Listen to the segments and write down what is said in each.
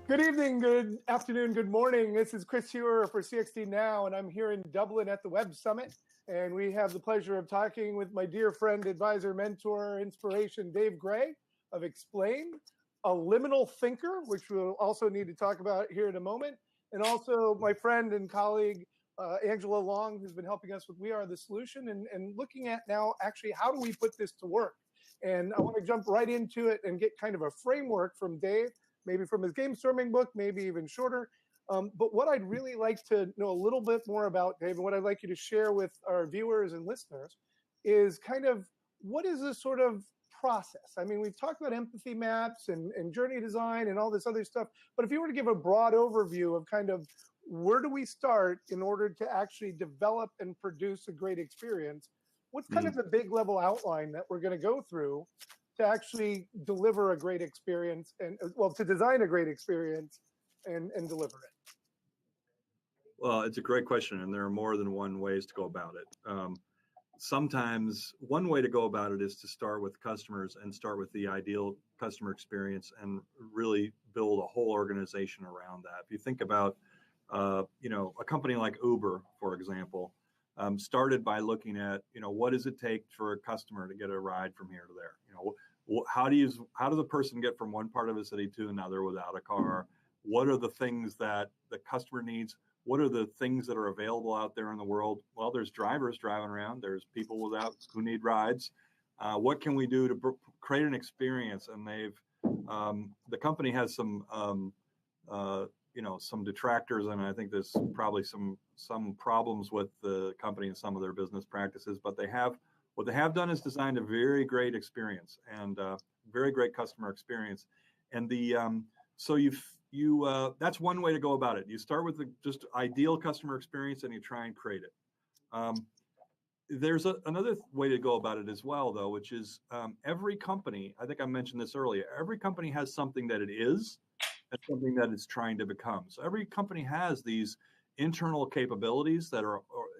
Good evening, good afternoon, good morning. This is Chris Heuer for CXDNow, and I'm here in Dublin at the Web Summit. And we have the pleasure of talking with my dear friend, advisor, mentor, inspiration, Dave Gray of XPlane, a liminal thinker, which we'll also need to talk about here in a moment, and also my friend and colleague, Angela Long, who's been helping us with We Are the Solution and looking at now, actually, how do we put this to work? And I want to jump right into it and get kind of a framework from Dave, maybe from his game storming book, maybe even shorter. But what I'd really like to know a little bit more about, Dave, and what I'd like you to share with our viewers and listeners is kind of what is this sort of process? I mean, we've talked about empathy maps and journey design and all this other stuff, but if you were to give a broad overview of kind of where do we start in order to actually develop and produce a great experience, what's kind of the big level outline that we're going to go through to actually deliver a great experience and, well, to design a great experience and deliver it? Well, it's a great question, and there are more than one ways to go about it. Sometimes one way to go about it is to start with customers and start with the ideal customer experience and really build a whole organization around that. If you think about, a company like Uber, for example, started by looking at, what does it take for a customer to get a ride from here to there? How does the person get from one part of a city to another without a car? What are the things that the customer needs? What are the things that are available out there in the world? Well, there's drivers driving around. There's people who need rides. What can we do to create an experience? And the company has some detractors, and I think there's probably some problems with the company and some of their business practices. But what they have done is designed a very great experience and very great customer experience. And that's one way to go about it. You start with the just ideal customer experience and you try and create it. There's another way to go about it as well, though, which is every company, I think I mentioned this earlier, every company has something that it is and something that it's trying to become. So every company has these internal capabilities that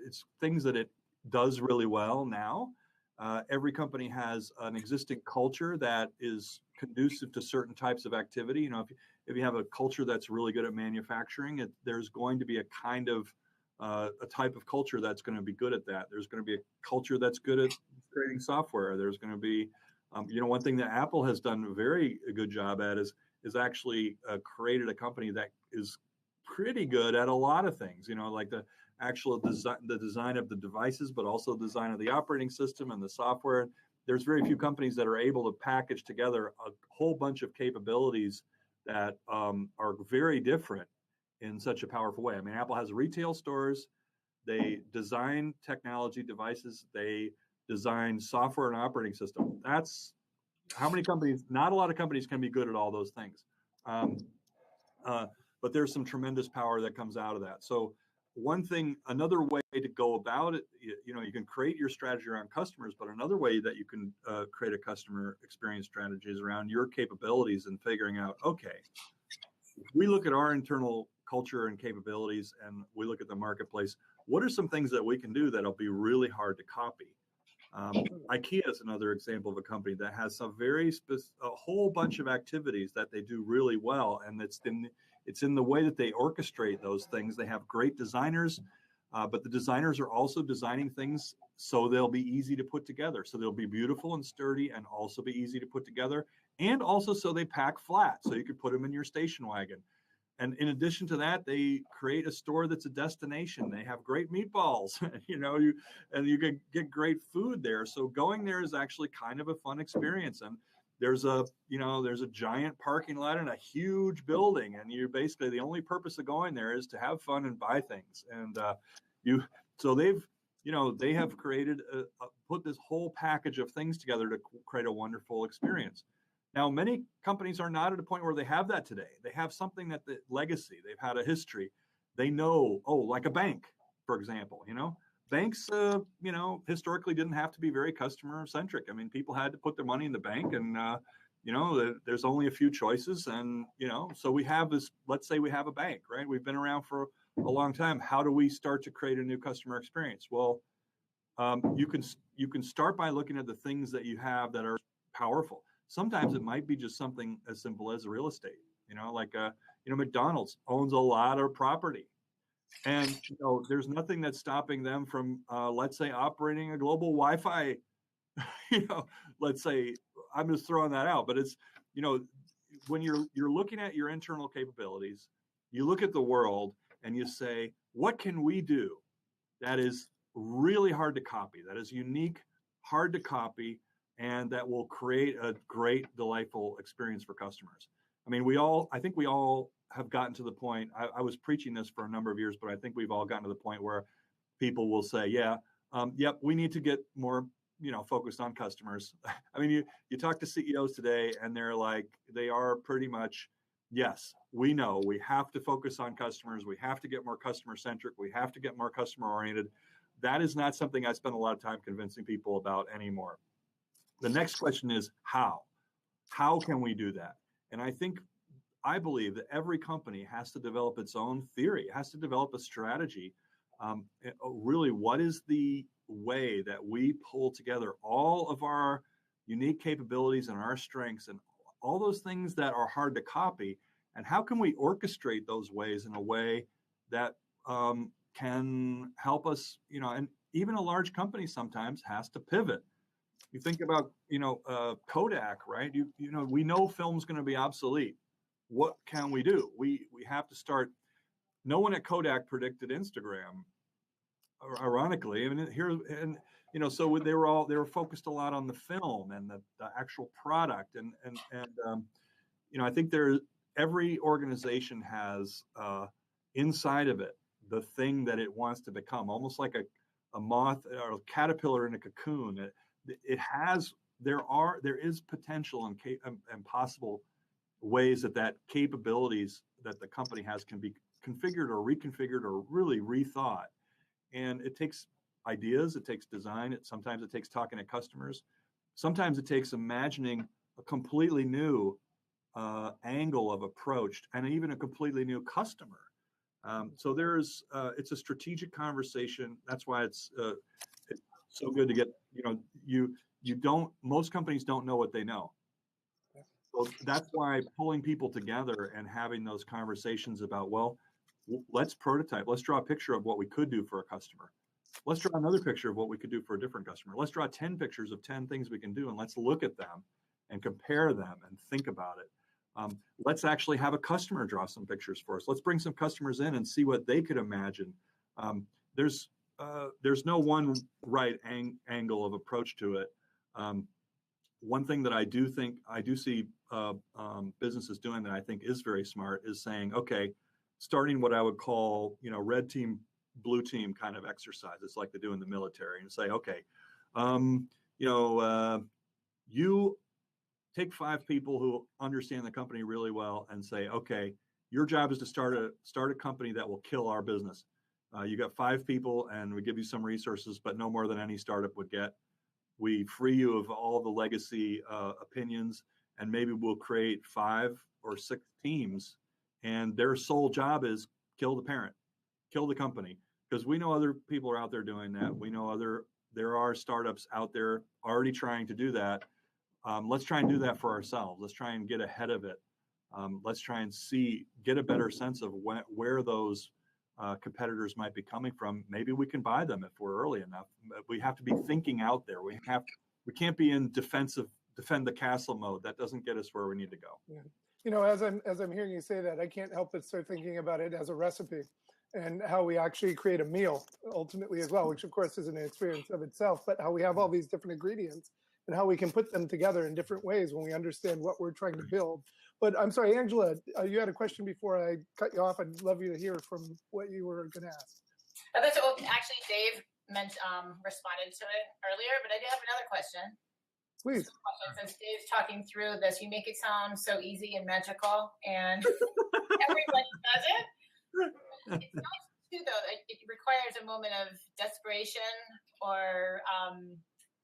it's things that it does really well now. Every company has an existing culture that is conducive to certain types of activity. If you have a culture that's really good at manufacturing, there's going to be a kind of a type of culture that's going to be good at that. There's going to be a culture that's good at creating software. There's going to be, one thing that Apple has done a very good job at is actually created a company that is pretty good at a lot of things. Like the actual design of the devices, but also the design of the operating system and the software. There's very few companies that are able to package together a whole bunch of capabilities that are very different in such a powerful way. I mean, Apple has retail stores. They design technology devices. They design software and operating system. That's how many companies, not a lot of companies can be good at all those things. But there's some tremendous power that comes out of that. So another way to go about it, you can create your strategy around customers, but another way that you can create a customer experience strategy is around your capabilities and figuring out, okay, if we look at our internal culture and capabilities and we look at the marketplace, what are some things that we can do that'll be really hard to copy? IKEA is another example of a company that has a whole bunch of activities that they do really well, and it's in the way that they orchestrate those things. They have great designers, but the designers are also designing things so they'll be easy to put together. So they'll be beautiful and sturdy and also be easy to put together, and also so they pack flat so you could put them in your station wagon. And in addition to that, they create a store that's a destination. They have great meatballs, and you can get great food there. So going there is actually kind of a fun experience. And there's a giant parking lot and a huge building, and you're basically the only purpose of going there is to have fun and buy things. And they have created put this whole package of things together to create a wonderful experience. Now, many companies are not at a point where they have that today. They have something that the legacy, they've had a history. They know, like a bank, for example, banks, historically didn't have to be very customer centric. I mean, people had to put their money in the bank and, there's only a few choices. And, so we have this, let's say we have a bank, right? We've been around for a long time. How do we start to create a new customer experience? Well, you can start by looking at the things that you have that are powerful. Sometimes it might be just something as simple as real estate. McDonald's owns a lot of property. And there's nothing that's stopping them from, let's say, operating a global Wi-Fi. Let's say, I'm just throwing that out, but it's, when you're looking at your internal capabilities, you look at the world and you say, what can we do that is really hard to copy, that is unique, hard to copy, and that will create a great, delightful experience for customers. I mean, I think we all have gotten to the point, I was preaching this for a number of years, but I think we've all gotten to the point where people will say, yep, we need to get more, focused on customers. I mean, you talk to CEOs today and they're like, they are pretty much, yes, we know we have to focus on customers. We have to get more customer centric. We have to get more customer oriented. That is not something I spend a lot of time convincing people about anymore. The next question is how? How can we do that? And I believe that every company has to develop its own theory, has to develop a strategy. Really, what is the way that we pull together all of our unique capabilities and our strengths and all those things that are hard to copy? And how can we orchestrate those ways in a way that can help us, and even a large company sometimes has to pivot. You think about, Kodak, right? We know film's going to be obsolete. What can we do? We have to start. No one at Kodak predicted Instagram. Ironically, I mean, so they were focused a lot on the film and the actual product, and I think every organization has inside of it the thing that it wants to become, almost like a moth or a caterpillar in a cocoon. There is potential and possible ways that capabilities that the company has can be configured or reconfigured or really rethought. And it takes ideas, it takes design, sometimes it takes talking to customers. Sometimes it takes imagining a completely new angle of approach and even a completely new customer. So it's a strategic conversation. That's why it's so good to get, most companies don't know what they know. So that's why pulling people together and having those conversations about, well, let's prototype. Let's draw a picture of what we could do for a customer. Let's draw another picture of what we could do for a different customer. Let's draw 10 pictures of 10 things we can do, and let's look at them and compare them and think about it. Let's actually have a customer draw some pictures for us. Let's bring some customers in and see what they could imagine. There's no one right angle of approach to it. One thing that I do see businesses doing that I think is very smart is saying, okay, starting what I would call, red team, blue team kind of exercises like they do in the military, and say, okay, you take 5 people who understand the company really well and say, okay, your job is to start a company that will kill our business. You got 5 people and we give you some resources, but no more than any startup would get. We free you of all the legacy opinions, and maybe we'll create 5 or 6 teams, and their sole job is kill the parent, kill the company. Because we know other people are out there doing that. We know there are startups out there already trying to do that. Let's try and do that for ourselves. Let's try and get ahead of it. Let's try and get a better sense of where those competitors might be coming from. Maybe we can buy them if we're early enough. We have to be thinking out there. We can't be in defend the castle mode. That doesn't get us where we need to go. Yeah. As I'm hearing you say that, I can't help but start thinking about it as a recipe and how we actually create a meal ultimately as well, which of course isn't an experience of itself, but how we have all these different ingredients and how we can put them together in different ways when we understand what we're trying to build. But I'm sorry, Angela, you had a question before I cut you off. I'd love you to hear from what you were going to ask. Actually, Dave responded to it earlier, but I do have another question. Please. Since Dave's talking through this, you make it sound so easy and magical, and everybody does it. It's not true, though. It requires a moment of desperation or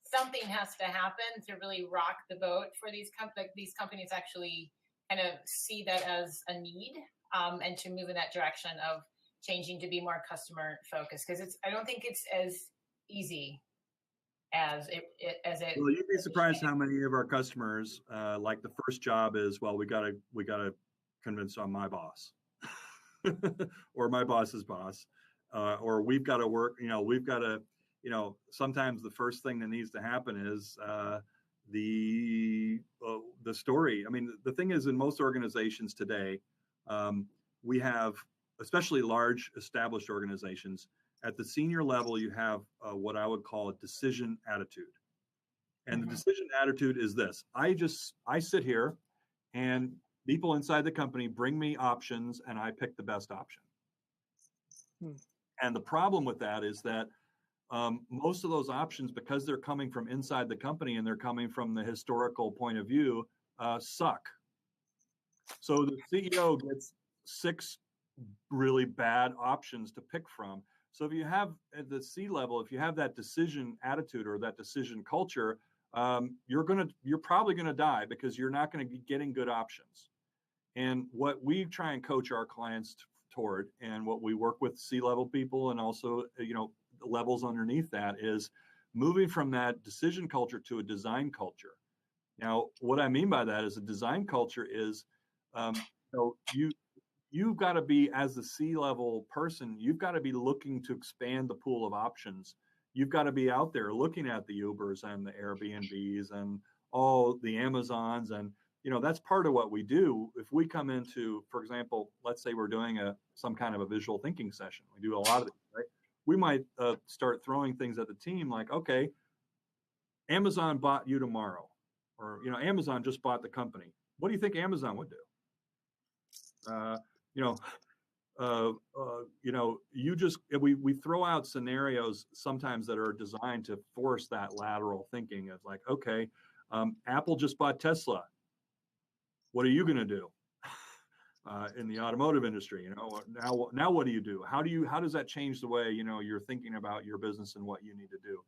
something has to happen to really rock the boat for these companies actually kind of see that as a need and to move in that direction of changing to be more customer focused. Because I don't think it's as easy as it. Well, you'd be surprised how many of our customers, like the first job is, well, we gotta convinced I'm my boss or my boss's boss, or we've got to work, we've got to, sometimes the first thing that needs to happen is the story. I mean, the thing is, in most organizations today, we have, especially large established organizations, at the senior level, you have what I would call a decision attitude. And the decision attitude is this: I sit here and people inside the company bring me options and I pick the best option. And the problem with that is that most of those options, because they're coming from inside the company and they're coming from the historical point of view, suck. So the CEO gets 6 really bad options to pick from. So if you have at the C level, if you have that decision attitude or that decision culture, you're probably going to die because you're not going to be getting good options. And what we try and coach our clients toward, and what we work with C-level people and also, levels underneath that, is moving from that decision culture to a design culture. Now, what I mean by that is a design culture is, you've got to be, as the C-level person, you've got to be looking to expand the pool of options. You've got to be out there looking at the Ubers and the Airbnbs and all the Amazons. And, that's part of what we do. If we come into, for example, let's say we're doing some kind of a visual thinking session. We do a lot of it, right? We might start throwing things at the team like, okay, Amazon bought you tomorrow, or, Amazon just bought the company. What do you think Amazon would do? We throw out scenarios sometimes that are designed to force that lateral thinking of like, okay, Apple just bought Tesla. What are you going to do in the automotive industry? Now what do you do? How does that change the way, you're thinking about your business and what you need to do?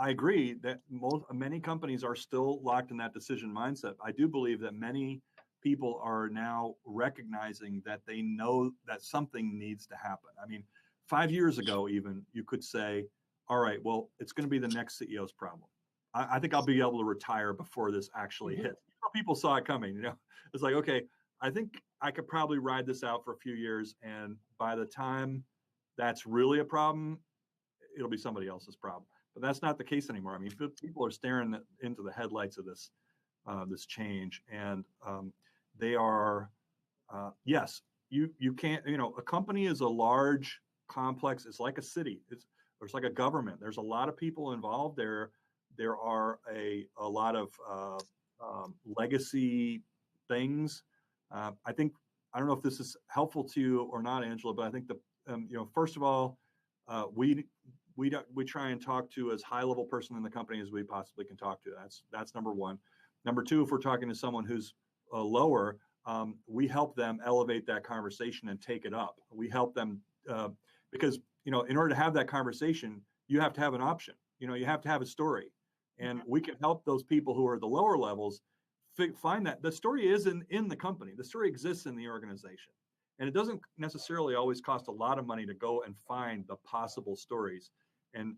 I agree that many companies are still locked in that decision mindset. I do believe that many people are now recognizing that they know that something needs to happen. I mean, 5 years ago, even, you could say, all right, well, it's going to be the next CEO's problem. I think I'll be able to retire before this actually hits. People saw it coming, It's like, okay, I think I could probably ride this out for a few years. And by the time that's really a problem, it'll be somebody else's problem. But that's not the case anymore. I mean, people are staring into the headlights of this change, and they are, yes, you can't. A company is a large, complex. It's like a city. It's like a government. There's a lot of people involved there. There are a lot of legacy things. I don't know if this is helpful to you or not, Angela, but I think first of all, we try and talk to as high level person in the company as we possibly can talk to. That's number one. Number two, if we're talking to someone who's lower, we help them elevate that conversation and take it up. We help them because, in order to have that conversation, you have to have an option. You have to have a story. And we can help those people who are at the lower levels find that the story is in the company. The story exists in the organization. And it doesn't necessarily always cost a lot of money to go and find the possible stories. And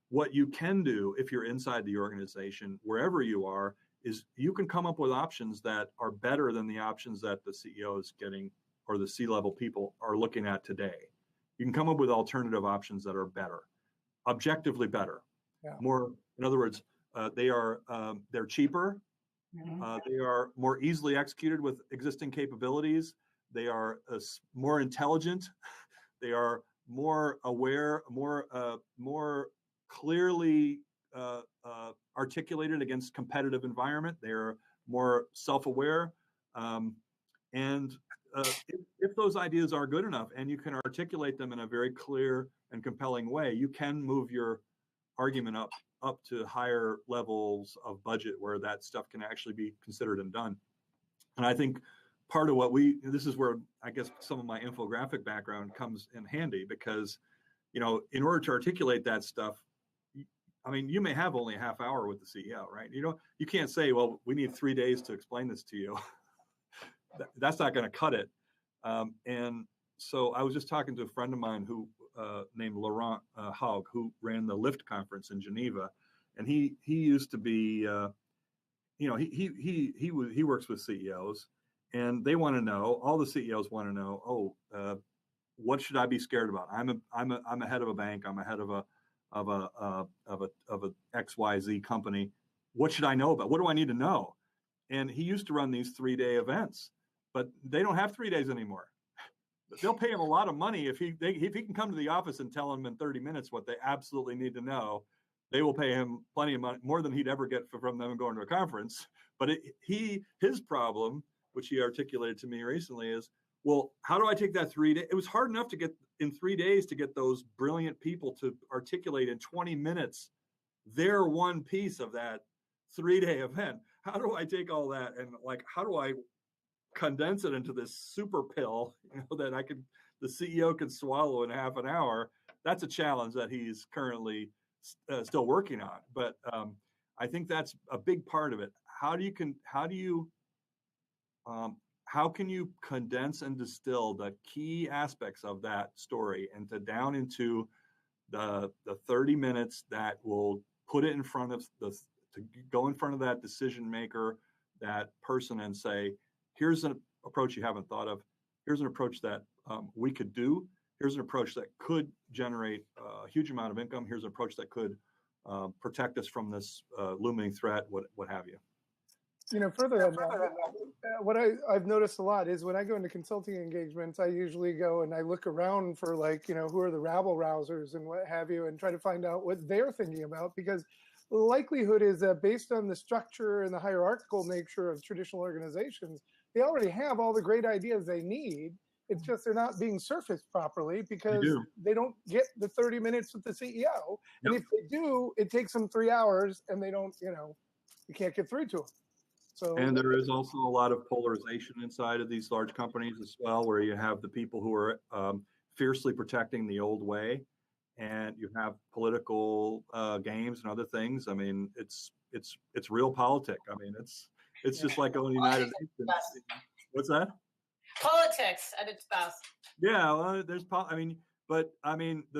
what you can do if you're inside the organization, wherever you are, is you can come up with options that are better than the options that the CEO is getting or the C-level people are looking at today. You can come up with alternative options that are better, objectively better. Yeah. More, in other words, they're cheaper. They are more easily executed with existing capabilities. They are more intelligent. They are more aware, more clearly articulated against competitive environment. They are more self-aware. And if those ideas are good enough and you can articulate them in a very clear and compelling way, you can move your argument up to higher levels of budget where that stuff can actually be considered and done. And I think part of this is where I guess some of my infographic background comes in handy, because, in order to articulate that stuff, I mean, you may have only a half hour with the CEO, right? You can't say, well, we need 3 days to explain this to you. That's not going to cut it. And so I was just talking to a friend of mine who named Laurent Haug, who ran the Lift conference in Geneva. And he used to be he works with CEOs, and they want to know. All the CEOs want to know. What should I be scared about? I'm a head of a bank. I'm a head of a XYZ company. What should I know about? What do I need to know? And he used to run these 3-day events, but they don't have 3 days anymore. They'll pay him a lot of money if he can come to the office and tell them in 30 minutes what they absolutely need to know. They will pay him plenty of money, more than he'd ever get from them going to a conference. But his problem, which he articulated to me recently, is, well, how do I take that 3 days? It was hard enough to get in 3 days to get those brilliant people to articulate in 20 minutes their one piece of that 3-day event. How do I take all that and how do I condense it into this super pill, that the CEO can swallow in half an hour? That's a challenge that he's currently still working on. But I think that's a big part of it. How can you condense and distill the key aspects of that story down into the 30 minutes that will put it in front of to go in front of that decision maker, that person, and say, here's an approach you haven't thought of. Here's an approach that we could do. Here's an approach that could generate a huge amount of income. Here's an approach that could protect us from this looming threat, what have you. Further on that, what I've noticed a lot is when I go into consulting engagements, I usually go and I look around for who are the rabble rousers and what have you, and try to find out what they're thinking about, because the likelihood is that based on the structure and the hierarchical nature of traditional organizations, they already have all the great ideas they need. It's just they're not being surfaced properly because they don't get the 30 minutes with the CEO. And if they do, it takes them 3 hours and they don't, you can't get through to them. So, and there is also a lot of polarization inside of these large companies as well, where you have the people who are fiercely protecting the old way, and you have political games and other things. I mean, it's real politic. I mean, it's just like going to the United Nations. What's that? Politics at its best. Yeah, well, the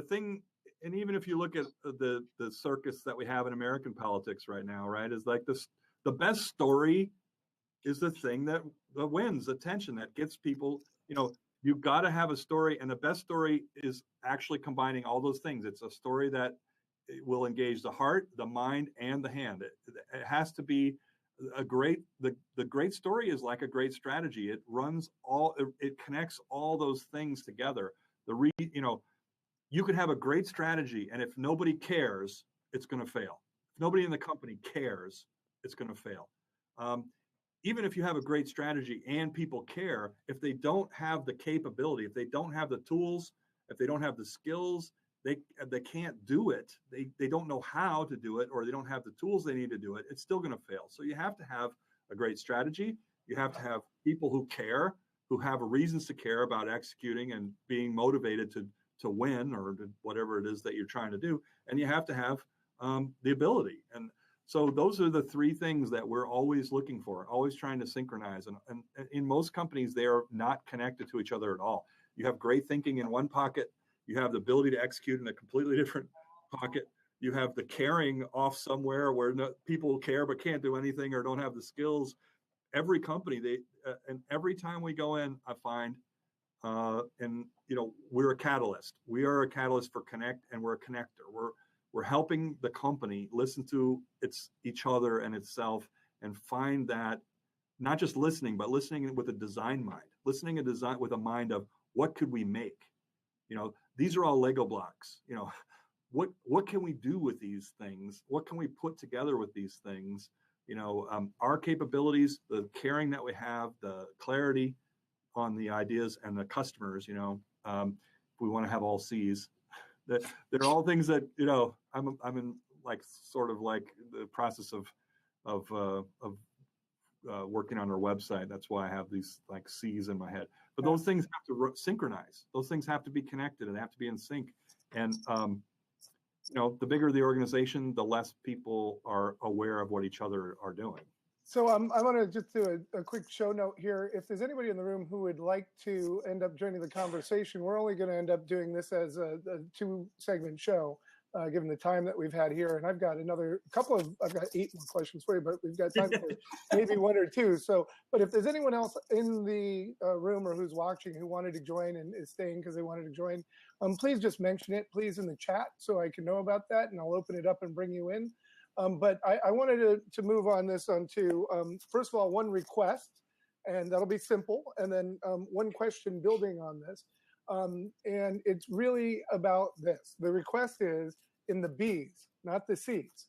thing, and even if you look at the circus that we have in American politics right now, right, is like this. The best story is the thing that wins attention, that gets people, you've got to have a story, and the best story is actually combining all those things. It's a story that will engage the heart, the mind, and the hand. It has to be the great story is like a great strategy. It connects all those things together. You could have a great strategy, and if nobody cares, it's going to fail. If nobody in the company cares, it's going to fail. Even if you have a great strategy and people care, if they don't have the capability, if they don't have the tools, if they don't have the skills, they can't do it. They don't know how to do it, or they don't have the tools they need to do it. It's still going to fail. So you have to have a great strategy. You have to have people who care, who have reasons to care about executing and being motivated to win, or whatever it is that you're trying to do. And you have to have the ability. And so those are the three things that we're always looking for, always trying to synchronize. And in most companies, they are not connected to each other at all. You have great thinking in one pocket. You have the ability to execute in a completely different pocket. You have the caring off somewhere where people care but can't do anything or don't have the skills. Every company, and every time we go in, I find, we're a catalyst. We are a catalyst for connect, and we're a connector. We're helping the company listen to each other and itself, and find that, not just listening, but listening with a design mind, with a mind of what could we make? These are all Lego blocks. What can we do with these things? What can we put together with these things? Our capabilities, the caring that we have, the clarity on the ideas, and the customers, if we want to have all C's, that they're all things that, I'm in sort of like the process of working on our website. That's why I have these C's in my head. But those things have to synchronize. Those things have to be connected, and they have to be in sync. And the bigger the organization, the less people are aware of what each other are doing. So I want to just do a quick show note here. If there's anybody in the room who would like to end up joining the conversation, we're only going to end up doing this as a 2-segment show. given the time that we've had here. And I've got I've got 8 more questions for you, but we've got time for maybe 1 or 2. So, but if there's anyone else in the room or who's watching who wanted to join and is staying because they wanted to join, please just mention it, please, in the chat so I can know about that, and I'll open it up and bring you in. But I wanted to move on this onto, first of all, one request, and that'll be simple, and then one question building on this. And it's really about this. The request is in the B's, not the C's,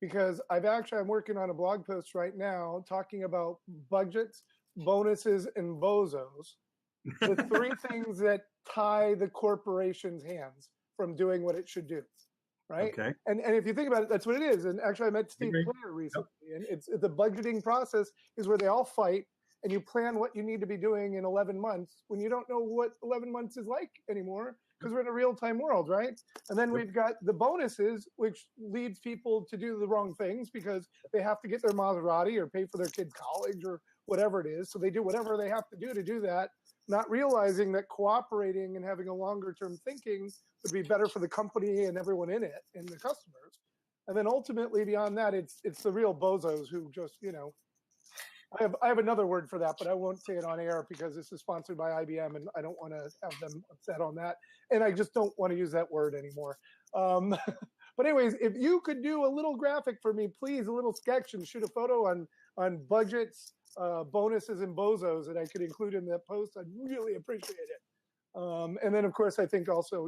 because I'm working on a blog post right now talking about budgets, bonuses, and bozos, the 3 things that tie the corporation's hands from doing what it should do. Right. Okay. And if you think about it, that's what it is. And actually, I met Steve Clare recently, and it's the budgeting process is where they all fight, and you plan what you need to be doing in 11 months when you don't know what 11 months is like anymore, because we're in a real-time world, right? And then we've got the bonuses, which leads people to do the wrong things because they have to get their Maserati or pay for their kids' college or whatever it is. So they do whatever they have to do that, not realizing that cooperating and having a longer-term thinking would be better for the company and everyone in it and the customers. And then ultimately beyond that, it's the real bozos who just, I have another word for that, but I won't say it on air because this is sponsored by IBM and I don't want to have them upset on that. And I just don't want to use that word anymore. But anyways, if you could do a little graphic for me, please, a little sketch, and shoot a photo on budgets, bonuses, and bozos that I could include in that post, I'd really appreciate it. And then, of course, I think also,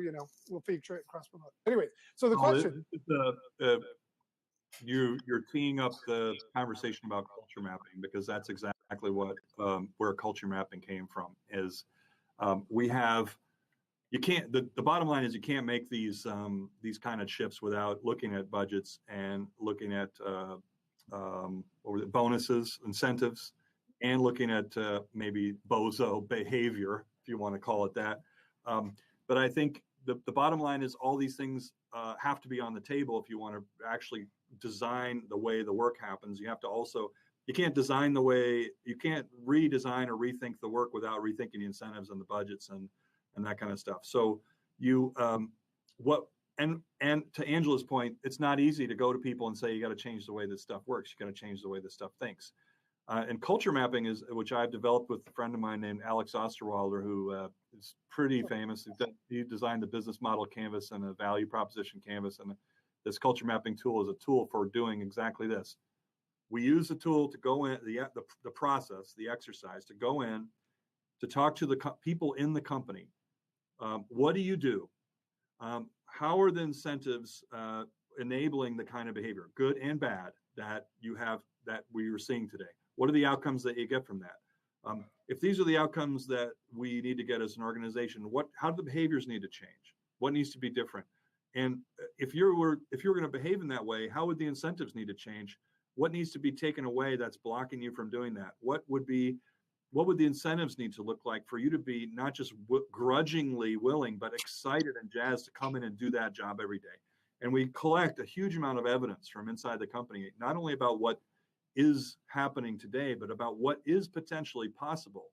we'll feature it cross-promote. Anyway, so the question. You're teeing up the conversation about culture mapping, because that's exactly what where culture mapping came from. Is the bottom line is you can't make these kind of shifts without looking at budgets and looking at bonuses, incentives, and looking at maybe bozo behavior, if you want to call it that. But I think the bottom line is all these things have to be on the table if you want to actually design the way the work happens. You have to also, you can't redesign or rethink the work without rethinking the incentives and the budgets and that kind of stuff. So and to Angela's point, it's not easy to go to people and say, you got to change the way this stuff works. You got to change the way this stuff thinks. And culture mapping which I've developed with a friend of mine named Alex Osterwalder, who is pretty famous. He designed the business model canvas and a value proposition canvas. And this culture mapping tool is a tool for doing exactly this. We use the tool to go in, the process, the exercise, to go in, to talk to the people in the company. What do you do? How are the incentives enabling the kind of behavior, good and bad, that you have, that we are seeing today? What are the outcomes that you get from that? If these are the outcomes that we need to get as an organization, how do the behaviors need to change? What needs to be different? And if you were going to behave in that way, how would the incentives need to change? What needs to be taken away that's blocking you from doing that? What would the incentives need to look like for you to be not just grudgingly willing, but excited and jazzed to come in and do that job every day? And we collect a huge amount of evidence from inside the company, not only about what is happening today, but about what is potentially possible.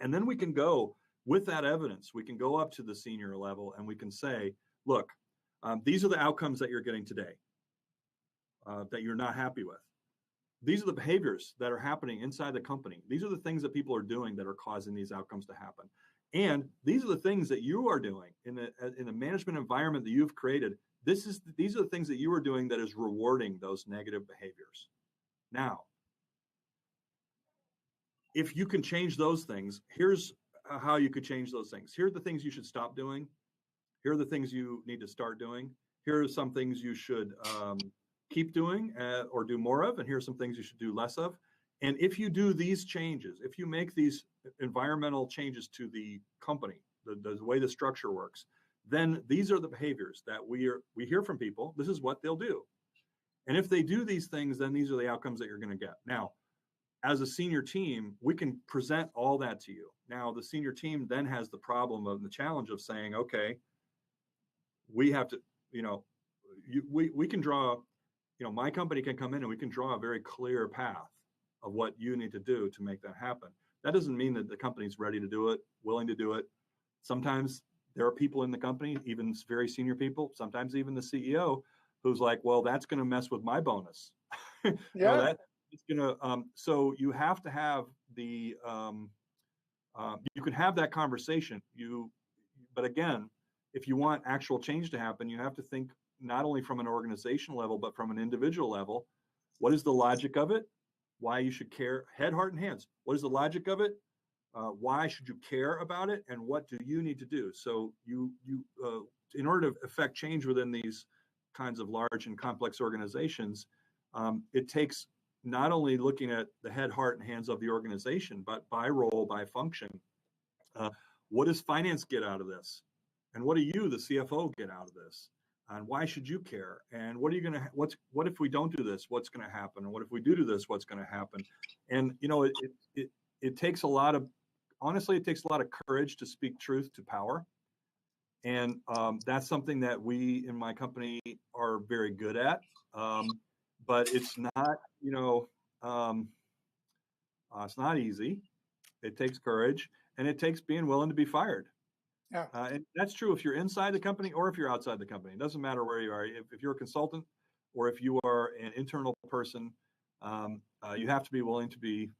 And then we can go with that evidence, we can go up to the senior level and we can say, look, these are the outcomes that you're getting today that you're not happy with. These are the behaviors that are happening inside the company. These are the things that people are doing that are causing these outcomes to happen. And these are the things that you are doing in the management environment that you've created. These are the things that you are doing that is rewarding those negative behaviors. Now, if you can change those things, here's how you could change those things. Here are the things you should stop doing. Here are the things you need to start doing. Here are some things you should keep doing or do more of. And here are some things you should do less of. And if you do these changes, if you make these environmental changes to the company, the way the structure works, then these are the behaviors that we hear from people. This is what they'll do. And if they do these things, then these are the outcomes that you're going to get. Now, as a senior team, we can present all that to you. Now, the senior team then has the problem of the challenge of saying, okay, we have to, we can draw, my company can come in and we can draw a very clear path of what you need to do to make that happen. That doesn't mean that the company's ready to do it, willing to do it. Sometimes there are people in the company, even very senior people, sometimes even the CEO, who's like, well, that's going to mess with my bonus. Yeah. It's going to, so you have to have the, you can have that conversation. But again, if you want actual change to happen, you have to think not only from an organizational level, but from an individual level. What is the logic of it? Why you should care? Head, heart, and hands. What is the logic of it? Why should you care about it? And what do you need to do? So in order to affect change within these kinds of large and complex organizations, it takes not only looking at the head, heart, and hands of the organization, but by role, by function. What does finance get out of this? And what do you, the CFO, get out of this? And why should you care? And what are you going to, what if we don't do this? What's going to happen? And what if we do this? What's going to happen? And, it takes a lot of, honestly, it takes a lot of courage to speak truth to power. And that's something that we in my company are very good at. But it's not, it's not easy. It takes courage, and it takes being willing to be fired. Yeah. And that's true if you're inside the company or if you're outside the company. It doesn't matter where you are. If you're a consultant or if you are an internal person, you have to be willing to be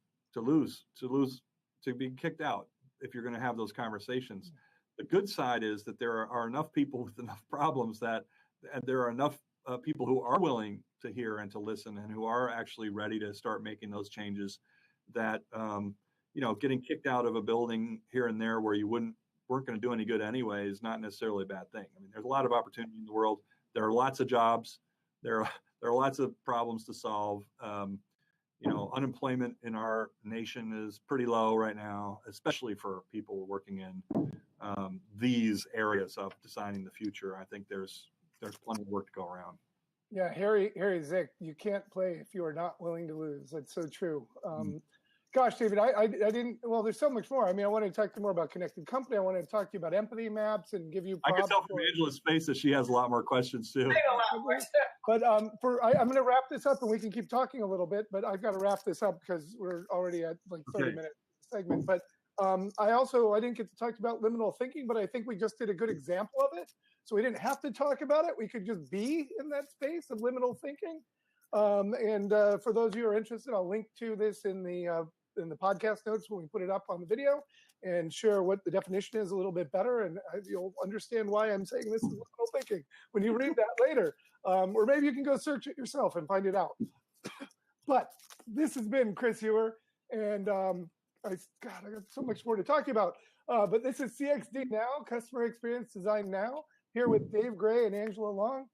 kicked out if you're going to have those conversations. The good side is that there are enough people with enough problems that there are enough people who are willing to hear and to listen and who are actually ready to start making those changes that, getting kicked out of a building here and there where you weren't going to do any good anyway is not necessarily a bad thing. I mean, there's a lot of opportunity in the world. There are lots of jobs. There are lots of problems to solve. Unemployment in our nation is pretty low right now, especially for people working in these areas of designing the future. I think there's plenty of work to go around. Yeah, Harry Zick, you can't play if you are not willing to lose. That's so true. Gosh, David, I didn't. Well, there's so much more. I mean, I want to talk to you more about Connected Company. I want to talk to you about empathy maps and give you props. I can tell from Angela's face that she has a lot more questions too. But I'm going to wrap this up, and we can keep talking a little bit. But I've got to wrap this up because we're already at like 30-minute segment. But I didn't get to talk about liminal thinking, but I think we just did a good example of it. So we didn't have to talk about it. We could just be in that space of liminal thinking. For those of you who are interested, I'll link to this in the podcast notes when we put it up on the video and share what the definition is a little bit better. And you'll understand why I'm saying this is liminal thinking when you read that later. Or maybe you can go search it yourself and find it out. But this has been Chris Heuer, and I got so much more to talk about. But this is CXDNow, Customer Experience Design Now, here with Dave Gray and Angela Long.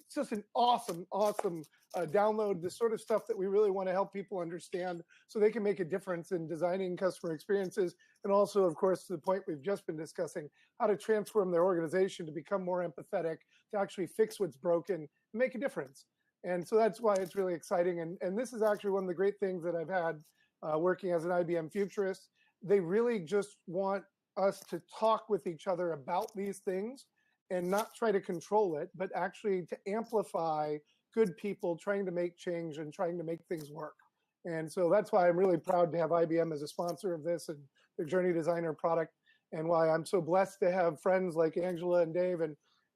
It's just an awesome download, the sort of stuff that we really want to help people understand so they can make a difference in designing customer experiences. And also, of course, to the point we've just been discussing, how to transform their organization to become more empathetic, to actually fix what's broken, and make a difference. And so that's why it's really exciting. And this is actually one of the great things that I've had working as an IBM futurist. They really just want us to talk with each other about these things and not try to control it, but actually to amplify good people trying to make change and trying to make things work. And so that's why I'm really proud to have IBM as a sponsor of this and their Journey Designer product, and why I'm so blessed to have friends like Angela and Dave.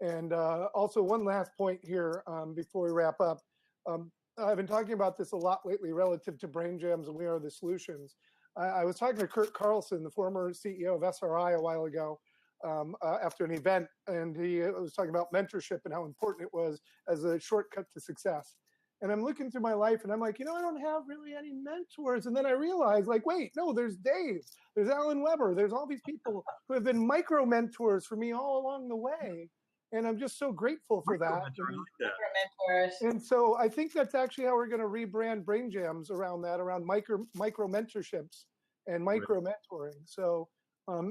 And also one last point here before we wrap up. I've been talking about this a lot lately relative to brain jams and We Are the Solutions. I was talking to Kurt Carlson, the former CEO of SRI, a while ago, after an event, and he was talking about mentorship and how important it was as a shortcut to success. And I'm looking through my life and I'm like, I don't have really any mentors. And then I realized, like, wait, no, there's Dave, there's Alan Weber, there's all these people who have been micro mentors for me all along the way. And I'm just so grateful for that. And so I think that's actually how we're going to rebrand Brain Jams, around that, around micro mentorships and micro mentoring. So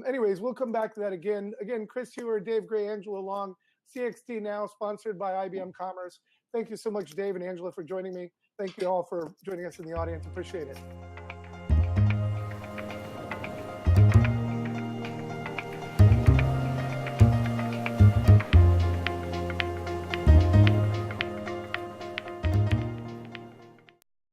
anyways, we'll come back to that again. Again, Chris Heuer, Dave Gray, Angela Long, CXDNow, sponsored by IBM Commerce. Thank you so much, Dave and Angela, for joining me. Thank you all for joining us in the audience. Appreciate it.